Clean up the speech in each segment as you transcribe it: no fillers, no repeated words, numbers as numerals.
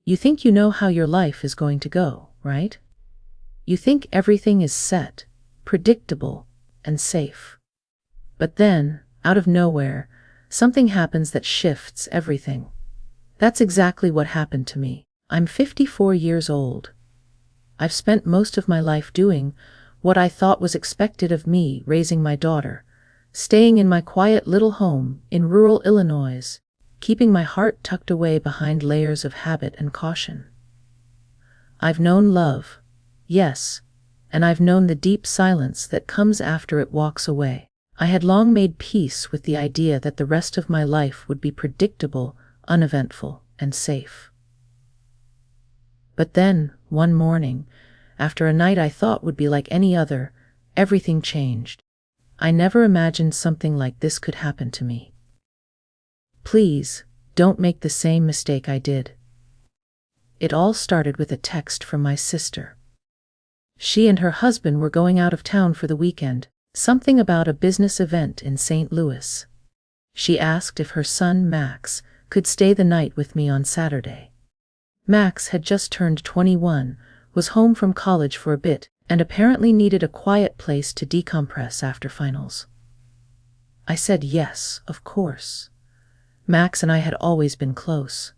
You think you know how your life is going to go, right? You think everything is set, predictable, and safe. But then, out of nowhere, something happens that shifts everything. That's exactly what happened to me. I'm 54 years old. I've spent most of my life doing what I thought was expected of me, raising my daughter, staying in my quiet little home in rural Illinois, keeping my heart tucked away behind layers of habit and caution. I've known love, yes, and I've known the deep silence that comes after it walks away. I had long made peace with the idea that the rest of my life would be predictable, uneventful, and safe. But then, one morning, after a night I thought would be like any other, everything changed. I never imagined something like this could happen to me. Please, don't make the same mistake I did. It all started with a text from my sister. She and her husband were going out of town for the weekend, something about a business event in St. Louis. She asked if her son, Max, could stay the night with me on Saturday. Max had just turned 21, was home from college for a bit, and apparently needed a quiet place to decompress after finals. I said yes, of course. Max and I had always been close.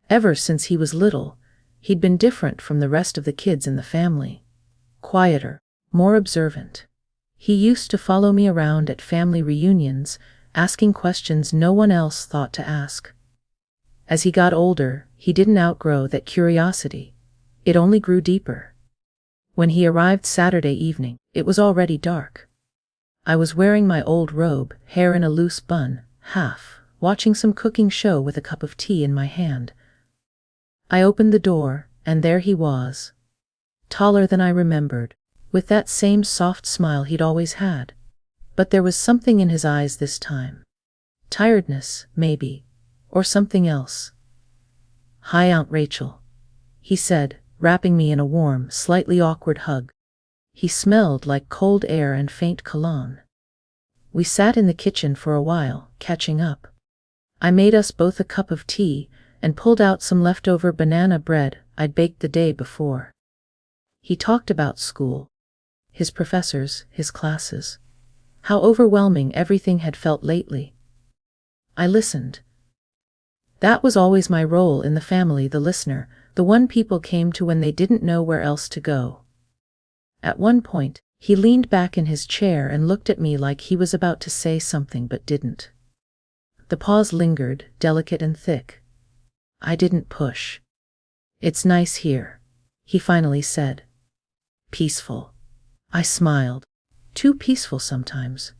Ever since he was little, he'd been different from the rest of the kids in the family. Quieter, more observant. He used to follow me around at family reunions, asking questions no one else thought to ask. As he got older, he didn't outgrow that curiosity. It only grew deeper. When he arrived Saturday evening, it was already dark. I was wearing my old robe, hair in a loose bun, watching some cooking show with a cup of tea in my hand. I opened the door, and there he was. Taller than I remembered, with that same soft smile he'd always had. But there was something in his eyes this time. Tiredness, maybe, or something else. "Hi, Aunt Rachel," he said, wrapping me in a warm, slightly awkward hug. He smelled like cold air and faint cologne. We sat in the kitchen for a while, catching up. I made us both a cup of tea and pulled out some leftover banana bread I'd baked the day before. He talked about school, his professors, his classes, how overwhelming everything had felt lately. I listened. That was always my role in the family, the listener, the one people came to when they didn't know where else to go. At one point, he leaned back in his chair and looked at me like he was about to say something but didn't. The pause lingered, delicate and thick. I didn't push. "It's nice here," he finally said. "Peaceful." I smiled. Too peaceful sometimes.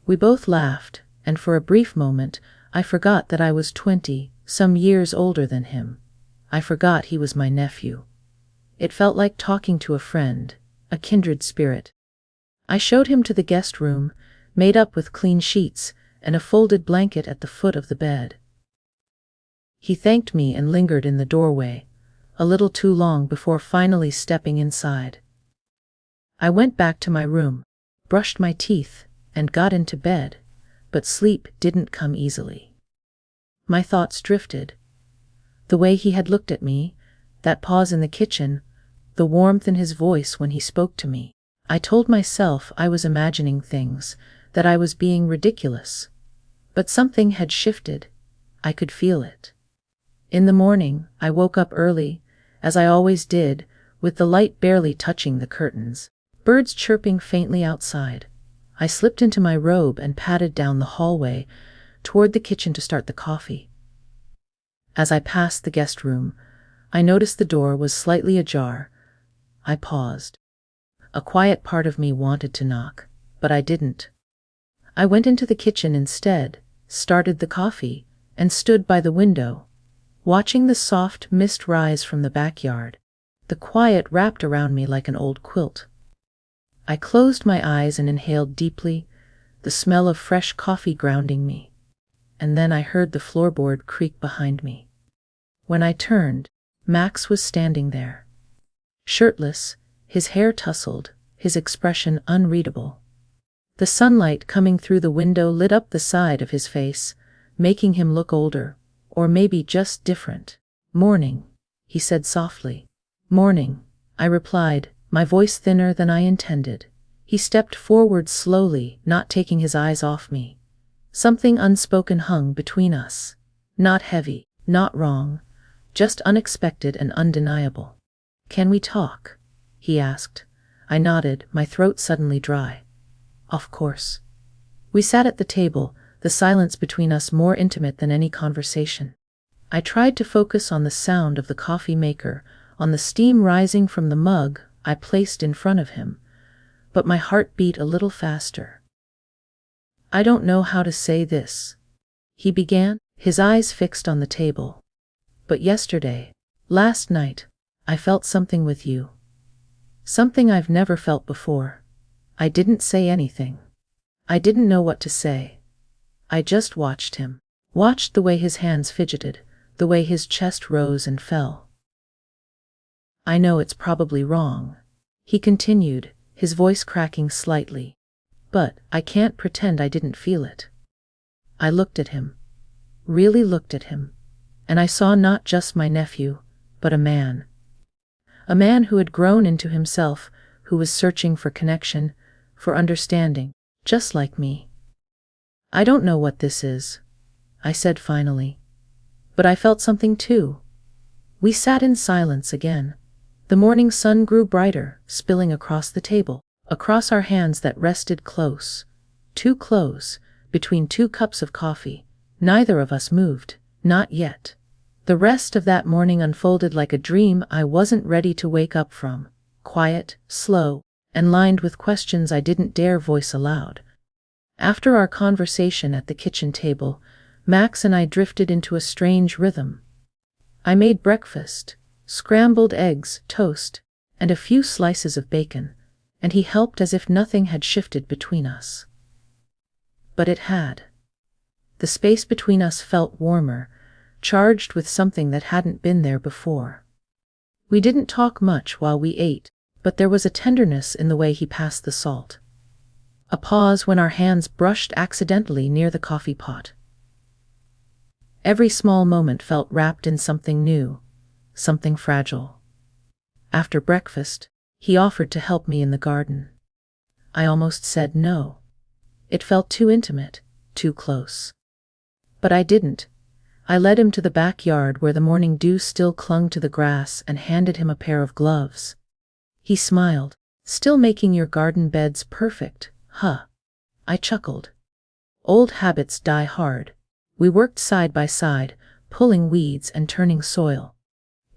We both laughed, and for a brief moment, I forgot that I was 20, some years older than him. I forgot he was my nephew. It felt like talking to a friend, a kindred spirit. I showed him to the guest room, made up with clean sheets and a folded blanket at the foot of the bed. He thanked me and lingered in the doorway, a little too long before finally stepping inside. I went back to my room, brushed my teeth, and got into bed, but sleep didn't come easily. My thoughts drifted. The way he had looked at me, that pause in the kitchen, the warmth in his voice when he spoke to me. I told myself I was imagining things, that I was being ridiculous. But something had shifted. I could feel it. In the morning, I woke up early, as I always did, with the light barely touching the curtains, birds chirping faintly outside. I slipped into my robe and padded down the hallway, toward the kitchen to start the coffee. As I passed the guest room, I noticed the door was slightly ajar. I paused. A quiet part of me wanted to knock, but I didn't. I went into the kitchen instead, started the coffee, and stood by the window, watching the soft mist rise from the backyard. The quiet wrapped around me like an old quilt. I closed my eyes and inhaled deeply, the smell of fresh coffee grounding me. And then I heard the floorboard creak behind me. When I turned, Max was standing there. Shirtless, his hair tousled, his expression unreadable. The sunlight coming through the window lit up the side of his face, making him look older, or maybe just different. "Morning," he said softly. Morning, I replied, my voice thinner than I intended. He stepped forward slowly, not taking his eyes off me. Something unspoken hung between us. Not heavy, not wrong, just unexpected and undeniable. Can we talk? He asked. I nodded, my throat suddenly dry. Of course. We sat at the table, the silence between us more intimate than any conversation. I tried to focus on the sound of the coffee maker, on the steam rising from the mug I placed in front of him, but my heart beat a little faster. I don't know how to say this, he began, his eyes fixed on the table. But yesterday, last night, I felt something with you. Something I've never felt before. I didn't say anything. I didn't know what to say. I just watched him. Watched the way his hands fidgeted, the way his chest rose and fell. I know it's probably wrong, he continued, his voice cracking slightly. But I can't pretend I didn't feel it. I looked at him. Really looked at him. And I saw not just my nephew, but a man. A man who had grown into himself, who was searching for connection, for understanding, just like me. I don't know what this is, I said finally. But I felt something too. We sat in silence again. The morning sun grew brighter, spilling across the table, across our hands that rested close, too close, between 2 cups of coffee. Neither of us moved, not yet. The rest of that morning unfolded like a dream I wasn't ready to wake up from, quiet, slow, and lined with questions I didn't dare voice aloud. After our conversation at the kitchen table, Max and I drifted into a strange rhythm. I made breakfast, scrambled eggs, toast, and a few slices of bacon, and he helped as if nothing had shifted between us. But it had. The space between us felt warmer, charged with something that hadn't been there before. We didn't talk much while we ate, but there was a tenderness in the way he passed the salt. A pause when our hands brushed accidentally near the coffee pot. Every small moment felt wrapped in something new, something fragile. After breakfast, he offered to help me in the garden. I almost said no. It felt too intimate, too close. But I didn't. I led him to the backyard where the morning dew still clung to the grass and handed him a pair of gloves. He smiled. Still making your garden beds perfect, huh? I chuckled. Old habits die hard. We worked side by side, pulling weeds and turning soil.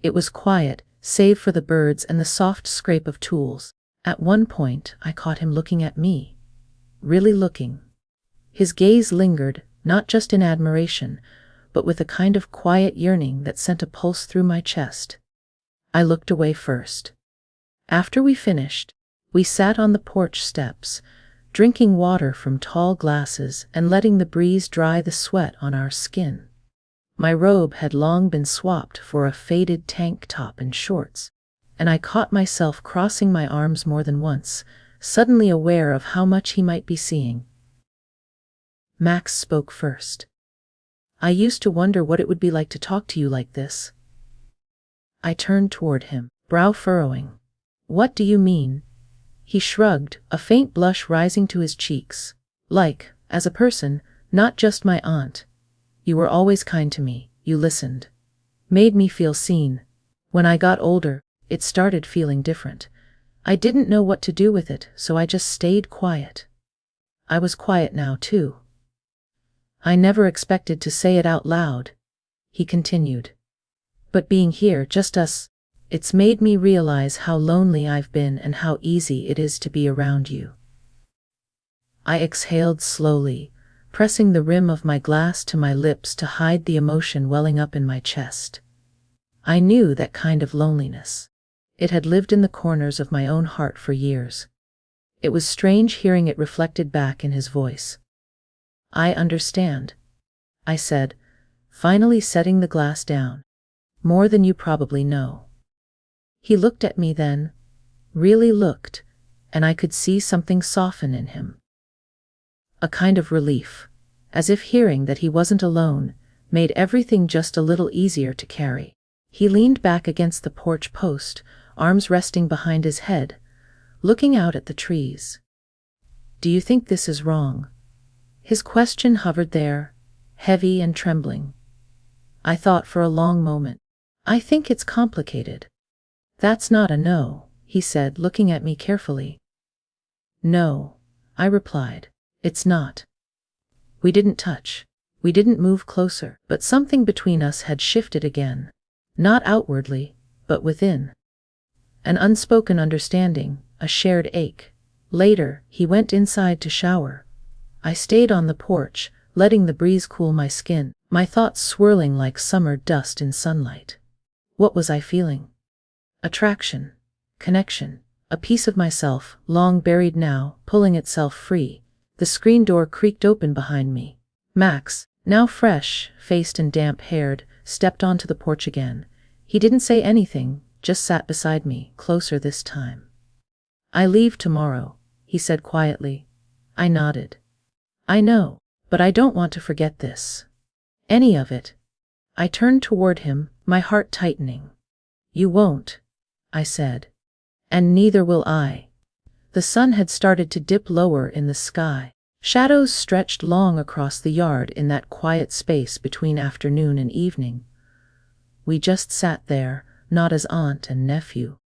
It was quiet, save for the birds and the soft scrape of tools. At one point, I caught him looking at me. Really looking. His gaze lingered, not just in admiration, but with a kind of quiet yearning that sent a pulse through my chest. I looked away first. After we finished, we sat on the porch steps, drinking water from tall glasses and letting the breeze dry the sweat on our skin. My robe had long been swapped for a faded tank top and shorts, and I caught myself crossing my arms more than once, suddenly aware of how much he might be seeing. Max spoke first. I used to wonder what it would be like to talk to you like this. I turned toward him, brow furrowing. What do you mean? He shrugged, a faint blush rising to his cheeks. Like, as a person, not just my aunt. You were always kind to me, you listened. Made me feel seen. When I got older, it started feeling different. I didn't know what to do with it, so I just stayed quiet. I was quiet now, too. I never expected to say it out loud, he continued. But being here, just us, it's made me realize how lonely I've been and how easy it is to be around you. I exhaled slowly, pressing the rim of my glass to my lips to hide the emotion welling up in my chest. I knew that kind of loneliness. It had lived in the corners of my own heart for years. It was strange hearing it reflected back in his voice. I understand, I said, finally setting the glass down. More than you probably know. He looked at me then, really looked, and I could see something soften in him. A kind of relief, as if hearing that he wasn't alone, made everything just a little easier to carry. He leaned back against the porch post, arms resting behind his head, looking out at the trees. "Do you think this is wrong?" His question hovered there, heavy and trembling. I thought for a long moment. "I think it's complicated." "That's not a no," he said, looking at me carefully. "No," I replied, "it's not." We didn't touch. We didn't move closer, but something between us had shifted again. Not outwardly, but within. An unspoken understanding, a shared ache. Later, he went inside to shower. I stayed on the porch, letting the breeze cool my skin, my thoughts swirling like summer dust in sunlight. What was I feeling? Attraction, connection, a piece of myself, long buried now, pulling itself free. The screen door creaked open behind me. Max, now fresh-faced and damp-haired, stepped onto the porch again. He didn't say anything, just sat beside me, closer this time. "I leave tomorrow," he said quietly. I nodded. "I know, but I don't want to forget this. Any of it." I turned toward him, my heart tightening. "You won't," I said. "And neither will I." The sun had started to dip lower in the sky. Shadows stretched long across the yard in that quiet space between afternoon and evening. We just sat there, not as aunt and nephew,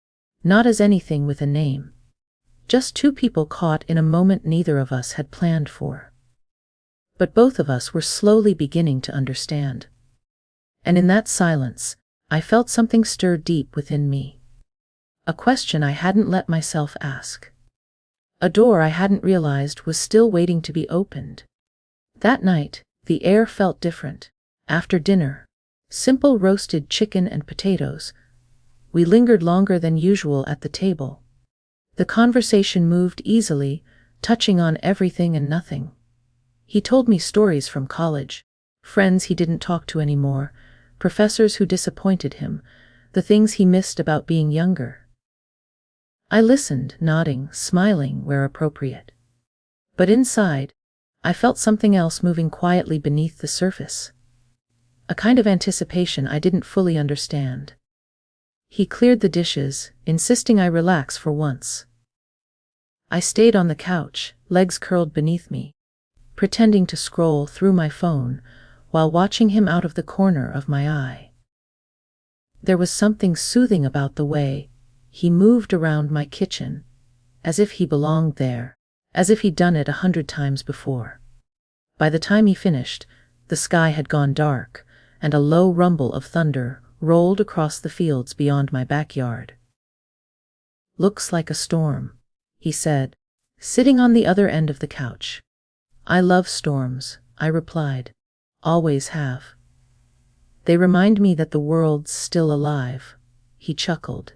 not as anything with a name. Just two people caught in a moment neither of us had planned for. But both of us were slowly beginning to understand. And in that silence, I felt something stir deep within me. A question I hadn't let myself ask. A door I hadn't realized was still waiting to be opened. That night, the air felt different. After dinner, simple roasted chicken and potatoes. We lingered longer than usual at the table. The conversation moved easily, touching on everything and nothing. He told me stories from college, friends he didn't talk to anymore, professors who disappointed him, the things he missed about being younger. I listened, nodding, smiling where appropriate. But inside, I felt something else moving quietly beneath the surface. A kind of anticipation I didn't fully understand. He cleared the dishes, insisting I relax for once. I stayed on the couch, legs curled beneath me, pretending to scroll through my phone while watching him out of the corner of my eye. There was something soothing about the way he moved around my kitchen, as if he belonged there, as if he'd done it 100 times before. By the time he finished, the sky had gone dark, and a low rumble of thunder rolled across the fields beyond my backyard. "Looks like a storm," he said, sitting on the other end of the couch. "I love storms," I replied. "Always have. They remind me that the world's still alive." He chuckled.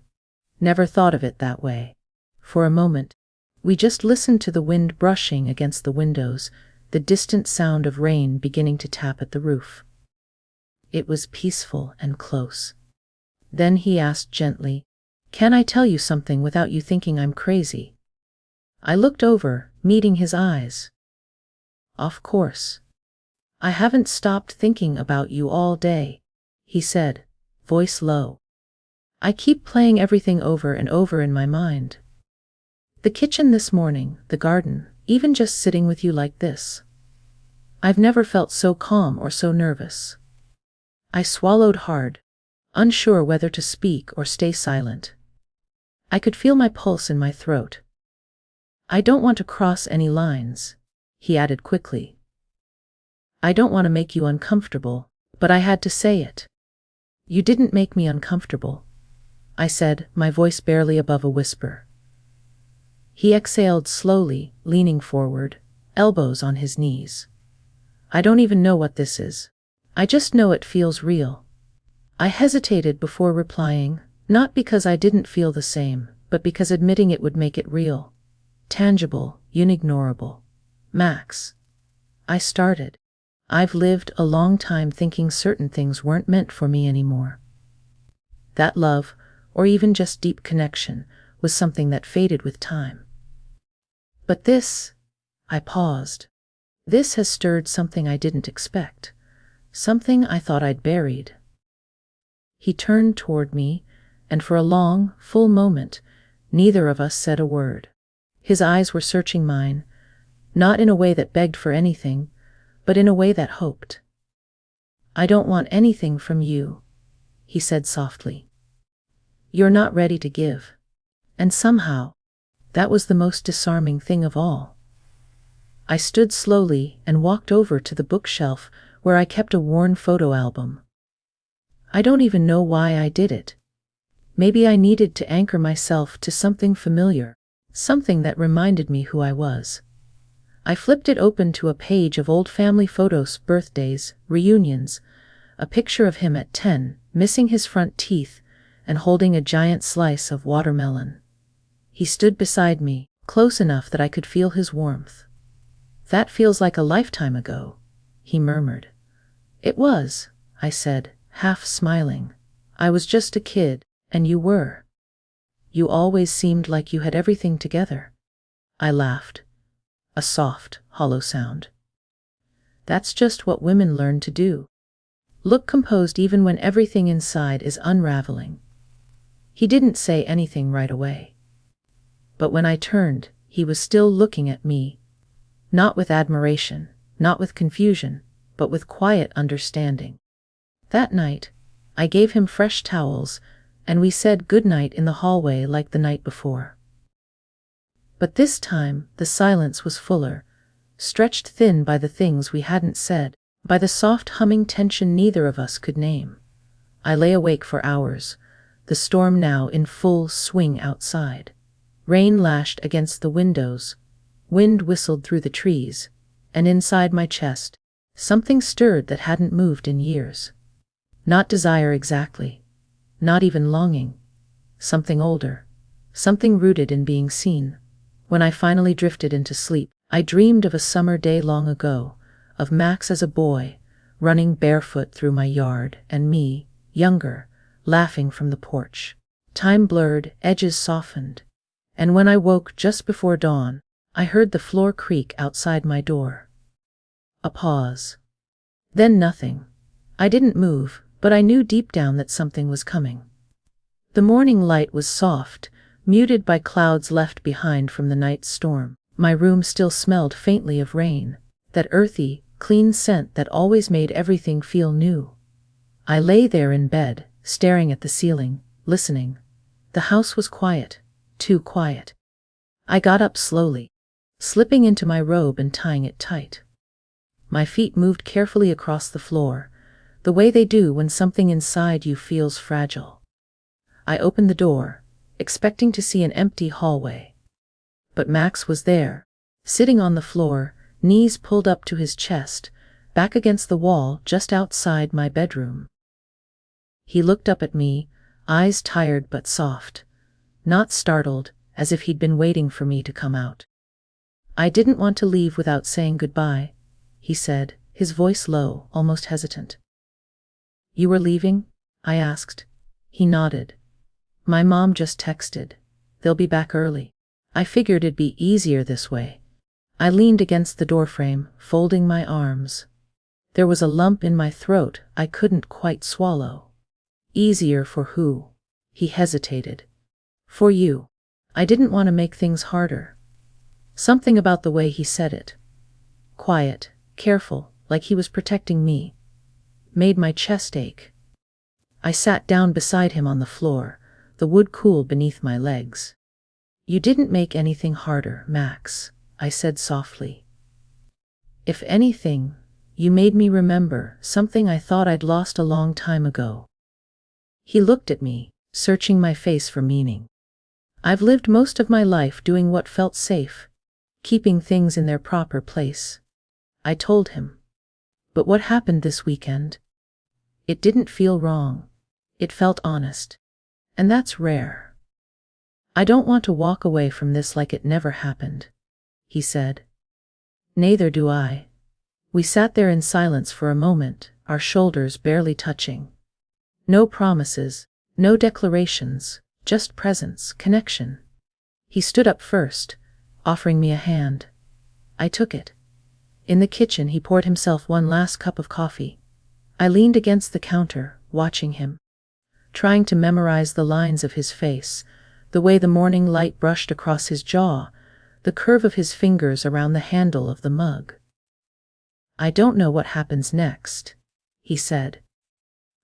"Never thought of it that way." For a moment, we just listened to the wind brushing against the windows, the distant sound of rain beginning to tap at the roof. It was peaceful and close. Then he asked gently, "Can I tell you something without you thinking I'm crazy?" I looked over, meeting his eyes. "Of course. I haven't stopped thinking about you all day," he said, voice low. "I keep playing everything over and over in my mind. The kitchen this morning, the garden, even just sitting with you like this. I've never felt so calm or so nervous." I swallowed hard, unsure whether to speak or stay silent. I could feel my pulse in my throat. "I don't want to cross any lines," he added quickly. "I don't want to make you uncomfortable, but I had to say it." "You didn't make me uncomfortable," I said, my voice barely above a whisper. He exhaled slowly, leaning forward, elbows on his knees. "I don't even know what this is. I just know it feels real." I hesitated before replying, not because I didn't feel the same, but because admitting it would make it real, tangible, unignorable. "Max," I started, "I've lived a long time thinking certain things weren't meant for me anymore. That love, or even just deep connection, was something that faded with time. But this," I paused, "this has stirred something I didn't expect, something I thought I'd buried." He turned toward me, and for a long, full moment, neither of us said a word. His eyes were searching mine, not in a way that begged for anything, but in a way that hoped. "I don't want anything from you," he said softly. "You're not ready to give." And somehow, that was the most disarming thing of all. I stood slowly and walked over to the bookshelf where I kept a worn photo album. I don't even know why I did it. Maybe I needed to anchor myself to something familiar, something that reminded me who I was. I flipped it open to a page of old family photos, birthdays, reunions, a picture of him at 10, missing his front teeth and holding a giant slice of watermelon. He stood beside me, close enough that I could feel his warmth. "That feels like a lifetime ago," he murmured. "It was," I said, half smiling. "I was just a kid, and you were. You always seemed like you had everything together." I laughed. A soft, hollow sound. "That's just what women learn to do. Look composed even when everything inside is unraveling." He didn't say anything right away. But when I turned, he was still looking at me. Not with admiration, not with confusion, but with quiet understanding. That night, I gave him fresh towels, and we said goodnight in the hallway like the night before. But this time, the silence was fuller, stretched thin by the things we hadn't said, by the soft humming tension neither of us could name. I lay awake for hours, the storm now in full swing outside. Rain lashed against the windows, wind whistled through the trees, and inside my chest, something stirred that hadn't moved in years. Not desire exactly, not even longing. Something older, something rooted in being seen. When I finally drifted into sleep, I dreamed of a summer day long ago, of Max as a boy, running barefoot through my yard, and me, younger, laughing from the porch. Time blurred, edges softened, and when I woke just before dawn, I heard the floor creak outside my door. A pause. Then nothing. I didn't move, but I knew deep down that something was coming. The morning light was soft, muted by clouds left behind from the night's storm. My room still smelled faintly of rain, that earthy, clean scent that always made everything feel new. I lay there in bed, staring at the ceiling, listening. The house was quiet, too quiet. I got up slowly, slipping into my robe and tying it tight. My feet moved carefully across the floor, the way they do when something inside you feels fragile. I opened the door, expecting to see an empty hallway. But Max was there, sitting on the floor, knees pulled up to his chest, back against the wall just outside my bedroom. He looked up at me, eyes tired but soft, not startled, as if he'd been waiting for me to come out. "I didn't want to leave without saying goodbye," he said, his voice low, almost hesitant. "You were leaving?" I asked. He nodded. "My mom just texted. They'll be back early. I figured it'd be easier this way." I leaned against the doorframe, folding my arms. There was a lump in my throat I couldn't quite swallow. "Easier for who?" He hesitated. "For you." I didn't want to make things harder. Something about the way he said it, quiet, careful, like he was protecting me, made my chest ache. I sat down beside him on the floor, the wood cool beneath my legs. "You didn't make anything harder, Max," I said softly. "If anything, you made me remember something I thought I'd lost a long time ago." He looked at me, searching my face for meaning. "I've lived most of my life doing what felt safe, keeping things in their proper place," I told him. "But what happened this weekend? It didn't feel wrong. It felt honest. And that's rare. I don't want to walk away from this like it never happened," he said. "Neither do I." We sat there in silence for a moment, our shoulders barely touching. No promises, no declarations, just presence, connection. He stood up first, offering me a hand. I took it. In the kitchen, he poured himself one last cup of coffee. I leaned against the counter, watching him. trying to memorize the lines of his face, the way the morning light brushed across his jaw, the curve of his fingers around the handle of the mug. "I don't know what happens next," he said.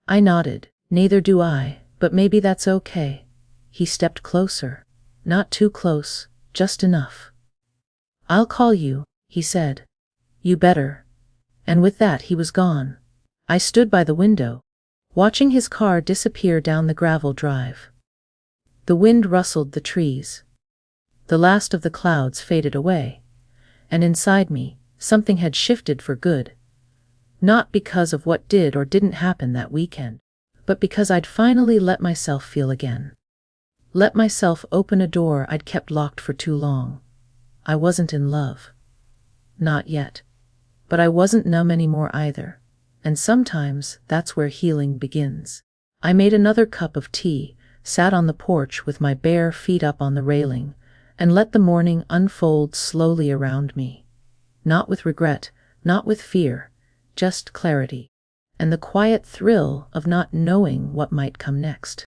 I nodded. "Neither do I, but maybe that's okay." He stepped closer. Not too close, just enough. "I'll call you," he said. "You better." And with that he was gone. I stood by the window, watching his car disappear down the gravel drive. The wind rustled the trees. The last of the clouds faded away, and inside me, something had shifted for good. Not because of what did or didn't happen that weekend, but because I'd finally let myself feel again. Let myself open a door I'd kept locked for too long. I wasn't in love. Not yet. But I wasn't numb anymore either. And sometimes that's where healing begins. I made another cup of tea, sat on the porch with my bare feet up on the railing, and let the morning unfold slowly around me. Not with regret, not with fear, just clarity, and the quiet thrill of not knowing what might come next.